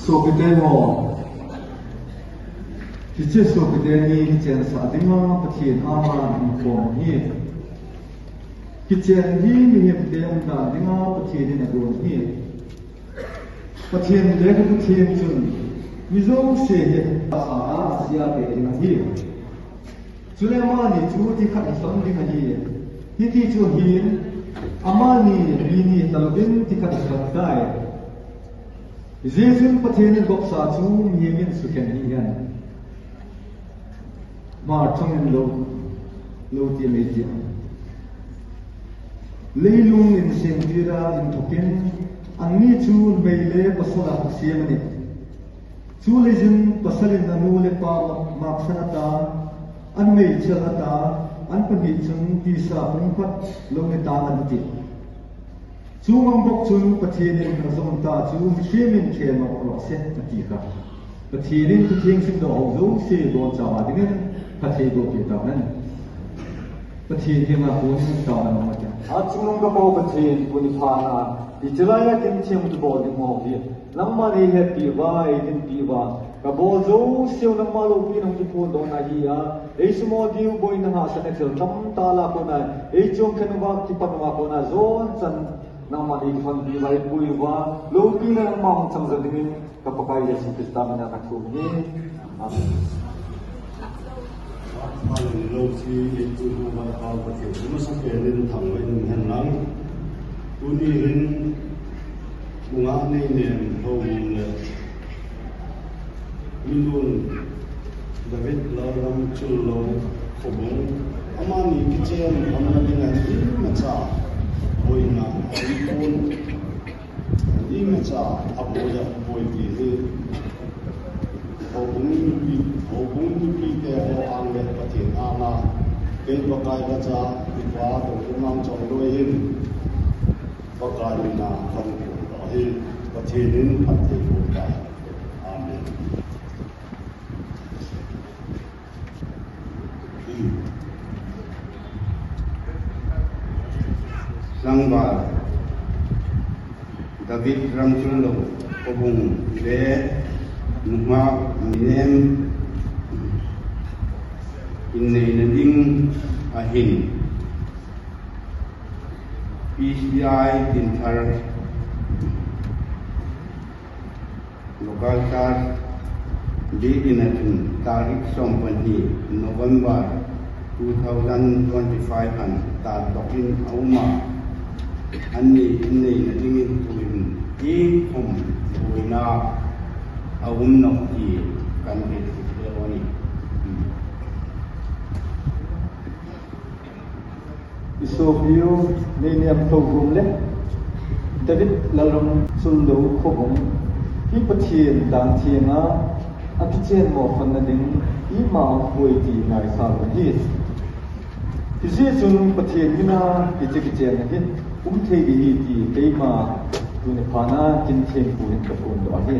so cái tên họ thì chưa so cái tên đi cái chuyện xã tính mà phát hiện ama inform hi cái chuyện đi mình hiện tên là tính mà phát hiện này đồ hi phát hiện đấy cái phát hiện chun ví dụ sẽ hiện Asia về này hi chú em mà đi chú thì khăn sống đi cái gì thì chú hiền ama ni bini talabin thì khăn sống cái Jesun pathian gop sa chu mimin sukhen hi yan mar thong lo ti me ti leilung in sentira in thokin anni chu meile pasala siamani chu lejin pasalin nanu le pa maksanata an mei chalata an pani chung ti sa pungpat lo ne ta an ti chú mong bốc chú pathian in zon ta chú khiêm khem ma ro se ti ka pathian in thieng sim do zo se do chawa ding pathian do ki ta nan pathian hi ma ko ni ta na ma ta a chung ga bo pathian ko ni pha na di chalaya kin chem tu bo ni mo hi lamma ni he pi ba in pi ba ka bo zo se na ma lo pi nong ti pho do na hi ya ei sumo diu boy na ha sa ne thel tam ta la ko na ei chung khan wa ki pa ma ko na zon chan nama di fan di baik pui wa lopi na mang chang za ding ka pakai Yesus Kristus na ka thu ni amen Hallelujah lopi itu ma ka pa ke ma sa ke len thang wai nun han lang uni rin bunga nei ne ho le minun David la ram chul lo khobong amani kichen amana dinga ma cha boy na pun di mecha aboja boy di hobung di ke ho angge pathin ana ke bakai bacha ikwa to umang chong doi hin bakai na kan ko hi pathinin pathin ko ka amen Sangba David Ramchulo Obung Le Numa Minem Inne Nading Ahin PCI Tintar Local Tar Di Inatun Tarik Sompani November 2025 and Tar Tokin Auma Ani ini nadingin tuin ikum tuina awum nokti kan itu lewani. Isobio ni am thogum le David lalom sullo khobum hi pathian dan thianga akichen mo fan na ding I ma hoi ti nai sa hi Jesun pathian hina kichen na hi thei hi ti keima tu ne phana kin them pu hin ka pun do hi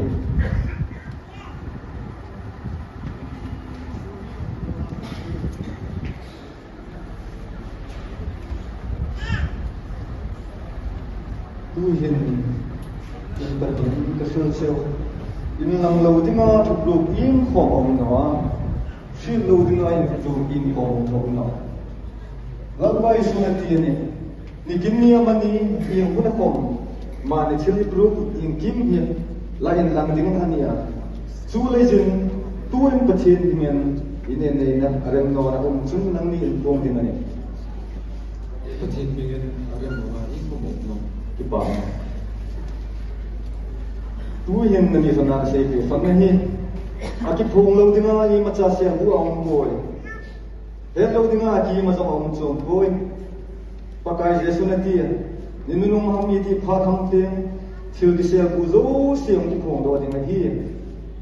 tu hin bar hin ka sul seo in lang lo dinga lu im kho om no shi lo dinga in tu im om no no lalbai sunati ne ni kinni amani yang guna kom ma ne chili group in kim hi la in lang ding hania chu legend tu in pathin men ine ne na arem no na chun nang ni in pong ding ani pathin men arem no na in pong no ki pa tu yin na ni sana se pe fan na hi aki phong lo ding ai ma cha se bu ong boy he lo ding a ki ma so ong chong boy pakai Yesus nanti ya, ninulung kami di patham teng, til di sel buzo siang di pong doa dengan hi.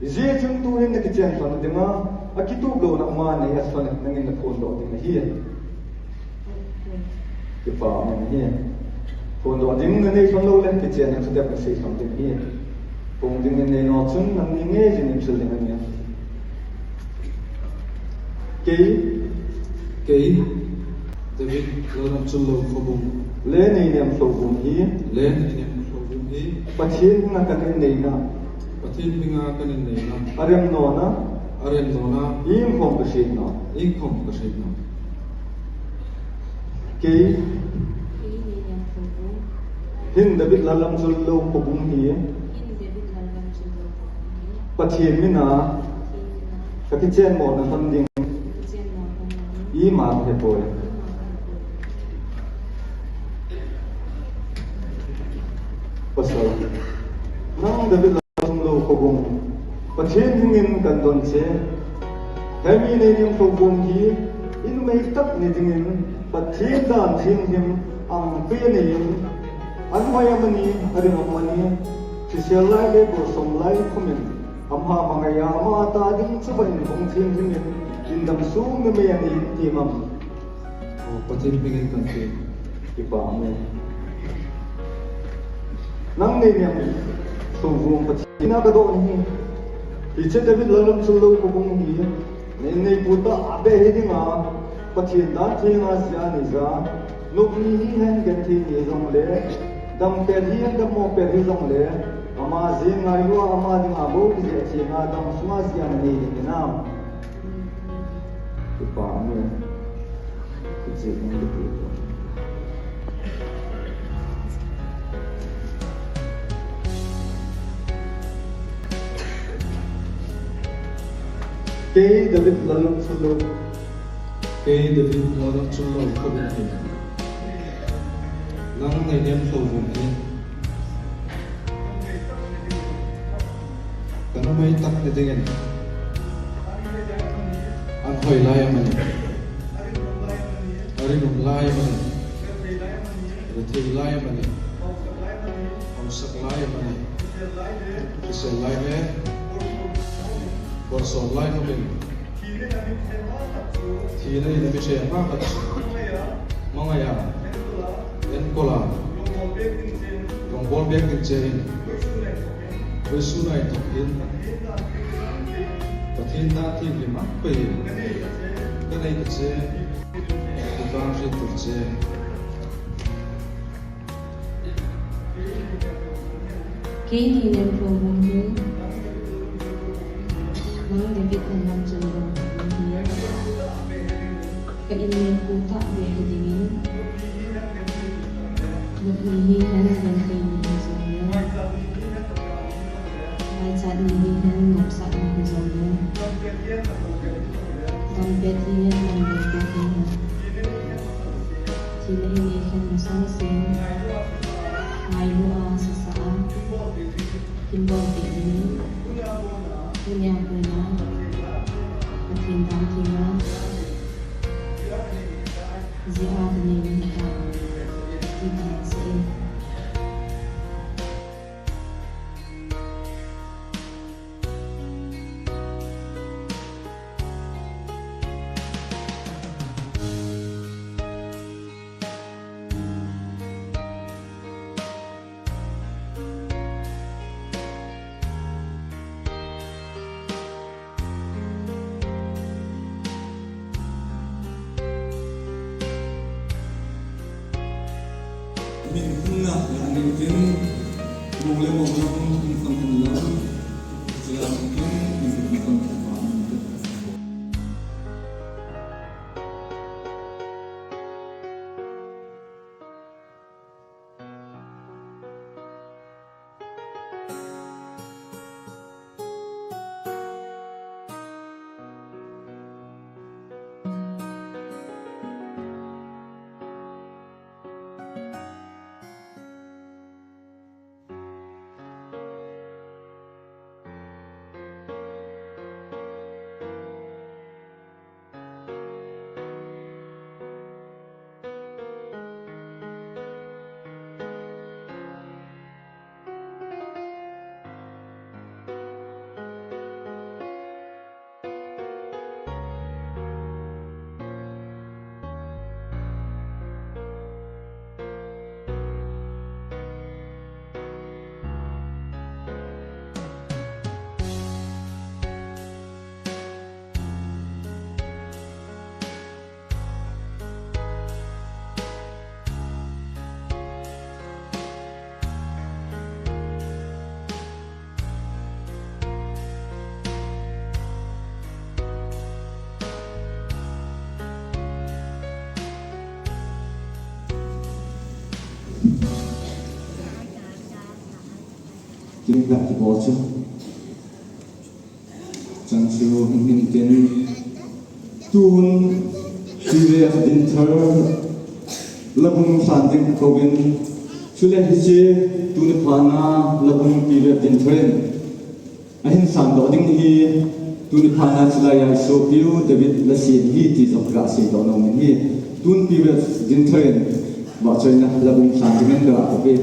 Yesus tu hen nak kian fan dengan, akitu go nak mana ya fan dengan nak pong doa dengan hi. Kepa dengan hi. Pong doa dengan ni fan lo len kian nak sedap nak sei fan dengan hi. Pong dengan ni no chun nang ni nge jenim sel dengan ni. Kei David lalam chullo khobum le nei niam so bum hi le ni nem khobum hi pathin na kan nei na Pathin pinga kanin nei na. Arem no na Arem no na. im khom ka shin no Inkom ka shit na. ke hin David lalam chul lo ko bung hi pathian mi na ka ki chen mo na tham ding i ma he boy pasal nang David lalam lo ko bung pathian hingin kan don che hemi nei nim ko bung hi in mai tak ni dingin pathian dan thin him ang pe nei an mayamani arinamani social life le bo som lai khomen amha mangaya ma ta ding chuban bong thin hingin indam sung me me ani timam Pathin pingin kan ti. ipa me nang nei nyam so vum pathian na ka do ni iche David lalam sulo ko bong hi nei nei puta abe hedinga pathian da thinga sia ni za nuk ni hi hen gen thi ni zong le dam pe hi dam mo pe hi zong le ama zin ngai lu ama ding abo ki je chi nga dam sma sia ni ni nam ipa me iche ni de pu ke David lalam sulo Kay David lalam chul lo ko bin hi. Nang nei nem so bum hi. Kana mai tak ni dingen. An hoi lai man. Ari num lai man. Rathi lai man. Om sak lai man. Kisel lai me. Borso lai no bin. Thì đây là cái chuyện mà thật mong ai à đến cô là đồng bol biết kinh chế với số này tập hiến và thiên ta thì bị mắc bể cái này cái chế thì vang trên thực chế Kay ni nem po mong hi. Nang David lalam chul lo ko bung hi. Kainin puta be hedingin nuk ni hi han gan kay ni zong yo mai chat ni hi han ngop sa ni zong yo dam bet hi han man be hi chi le ni han sang sin mai lu a sa sa kim bo ti ni punya punya pathin dang thina Zia ni ha tidak sih. Chúng ta thì bỏ chứ chẳng chịu hình tin tuôn đi về đến thơ labung sản tinh cầu bên chú lệ hi chế tuôn phana labung đi về đến thơ anh sản đó đinh hi tuôn phana chú lại ai số phiếu David là xin hi thì dọc cả xin đó nó mình hi tuôn đi về đến thơ bảo chơi na labung sản tinh đó ở bên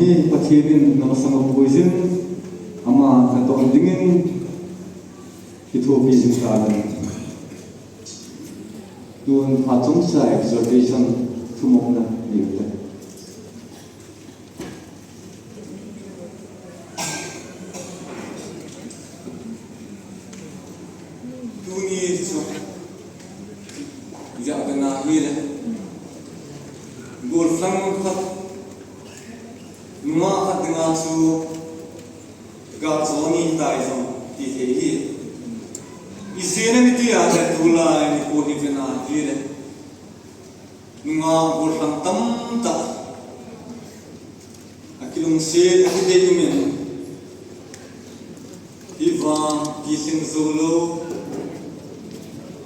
hi pathianin namasama puisin ama kanton dingin hithupi simsalan tuan hachong sa exhortation thumok na niyute hi chu ya kana hi le gol sang khat numa khat nga chu ga zoni tai zong ti the hi izena ni ti a le tula ni ko ni kana hi le numa gol sang tam ta akilung se ni de men iwa kising zolo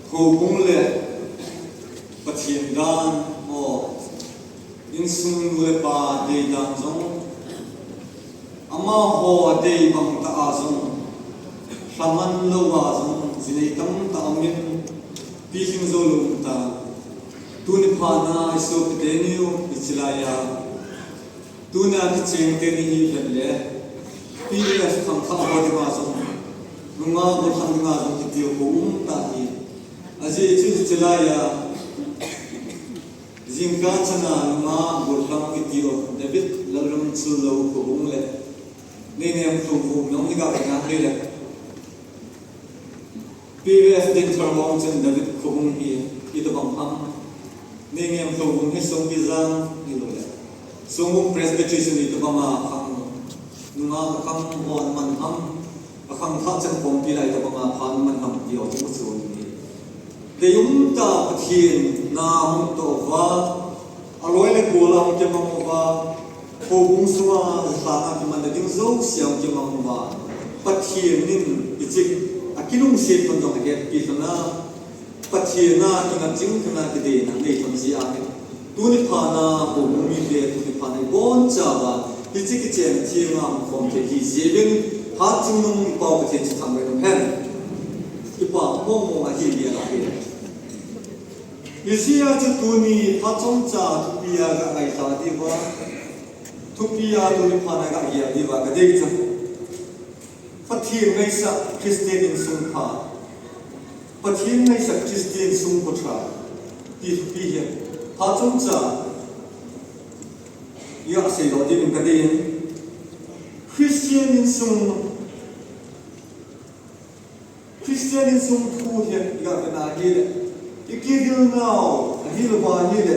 ko bung le pathian dan o insung le pa de dan zong ama ho de bang ta azong saman lo wa zong zile tam ta amin kising zolo ta tuni phana iso pedeniu ichilaya tuna ki cheng te ni le PF kham kham ho de ma zong nunga ko kham nga zong ti ko ta hi aje chu chilaya jingka chana nunga ko kham ki ti o David lalum chu lo ko bung le ne ne thu fu nong ni ga nga le PF den thermong chen David ko bung hi i to bang ham ne ne thu bung he song bi zang ni lo le song bung presbyterian ni to ba ma kham nunga ka kham bon man ham ka kham kha chen pom pi lai ta ba ma phan man ham ti o chu chu ni te yum ta pathian na hum to wa aloi le ko la ke ma wa ko bung suwa sa na ki man ding zo siam ke ma wa pathian nin ichik akilung se ton dong ge pi na pathian na ki na jing kana ki de na nei thon si a ni tu ni pha na ko bung mi de tu ni pha na bon cha ba ichik chen thi ma khom ke hi se ben ha chung nong pa ko chen chi tham re no hen ipa mo mo a hi ya la he Isia chu tu ni ha chong cha tu pia ga ai sa di wa tu pia tu ni pha na ga ya di wa ga de cha pathian ngai sa Christian in sung pha pathian ngai sa Christian sung ko tra ti pi hi ha chong cha ya se do di ga de Christian in sung thu hi ga na hi le ikidil now ahil ba ni le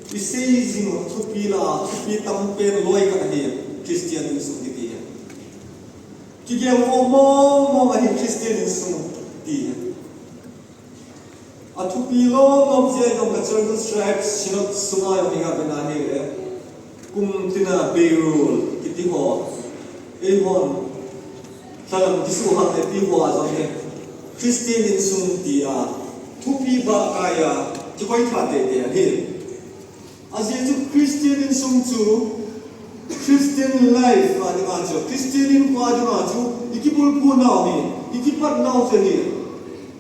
isizing thupila thupi tampen loi ka hi Christian in sung ti ya kige mo ma hi Christian in sung ti ya athupi lo ngom je ngom ka church stripes sinot sunga yo nga bena ni le kum tina beirul kiti ho e hon salam kisu ha ne ti ho azon ne Christian in sung dia thupi ba kaya chi koi tha de de hi aje chu Christian in sung chu Christian life ma ni ma chu Christian in pa ju ma chu ikipul pu na mi ikipat na che ni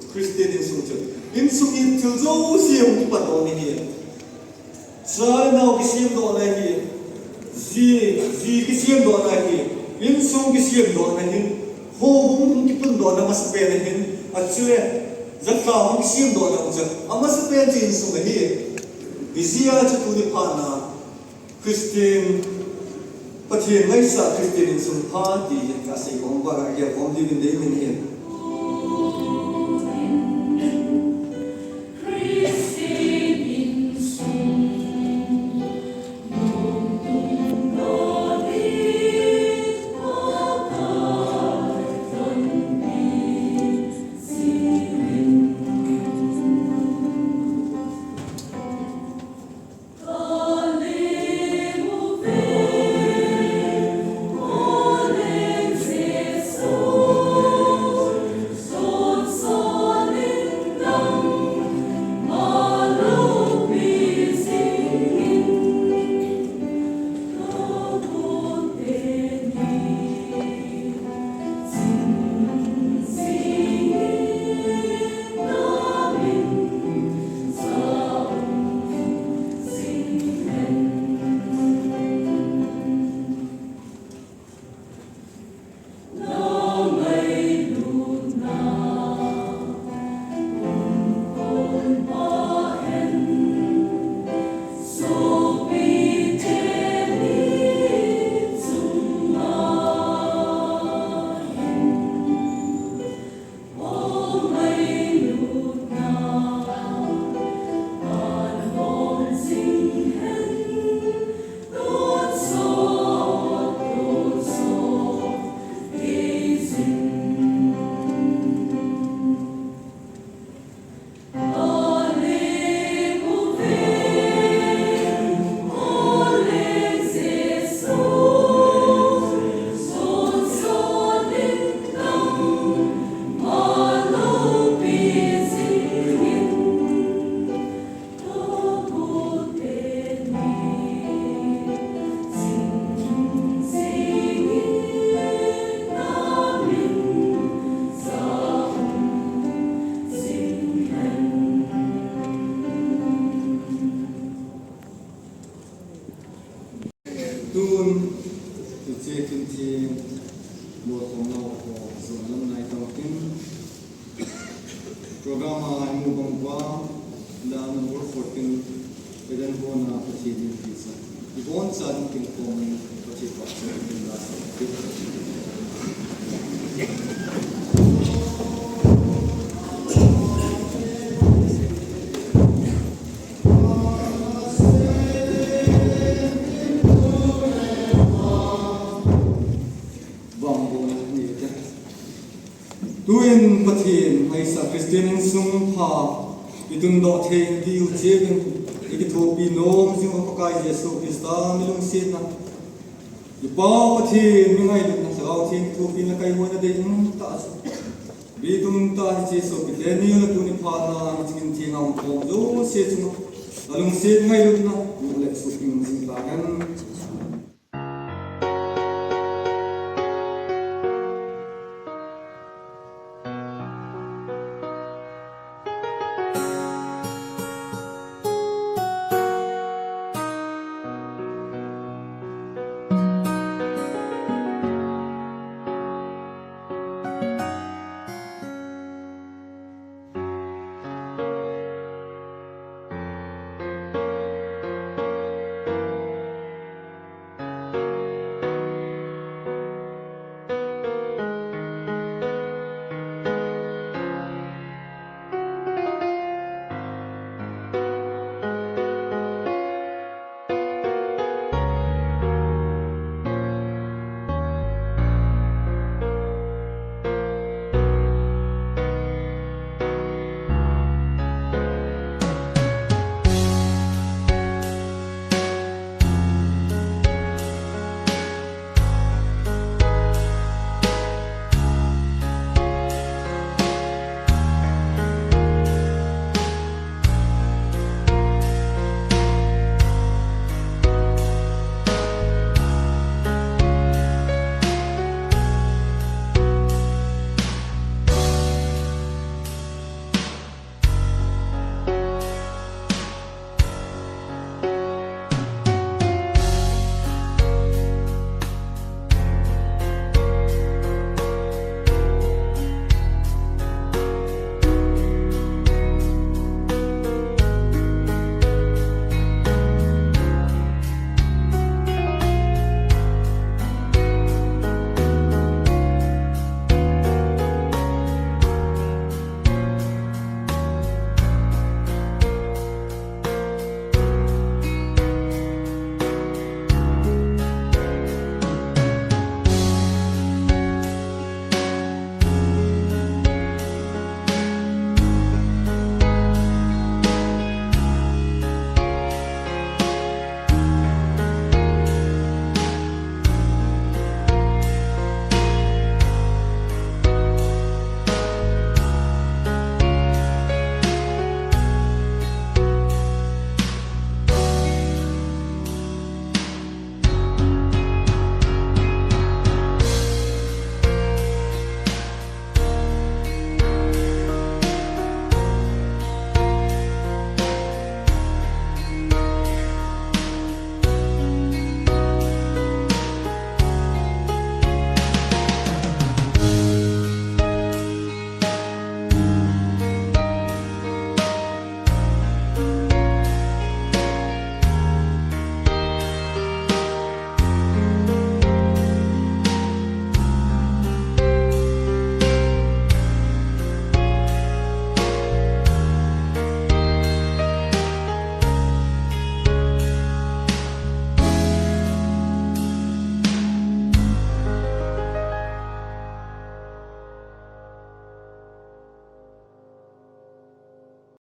Christian in sung chu in sung in chu zo siam ki pat o ni hi sai na ki siam do na hi zi ki siam do na hi in sung ki siam do na hi ho bung ki pun do na mas pe na hi achule zakka hong sim do na cha amas pe jin su hi bizia chu tu ni pha na Christian pathian ngai sa Christian in sum pha ti ka sei bong ba ga ge bong di min de min hi chi mo thong no ko so nan nai ta kin program ai mu bang wa la number 14 eden ho na chi ni ti sa ibon san kin ko min ko chi pa kin la sa tuin pathin hay sa Christian sung pha itun do the di u chegen ikitho pi nom sing ko kai Yesu Krista milung sit na ipa pathin mi ngai na sa thin thu pi na kai wona de in ta bi tum ta chi so pi de ni na tu ni pha na chin thi ngau ko do se chu alung se ngai lu na le su pi sing ta han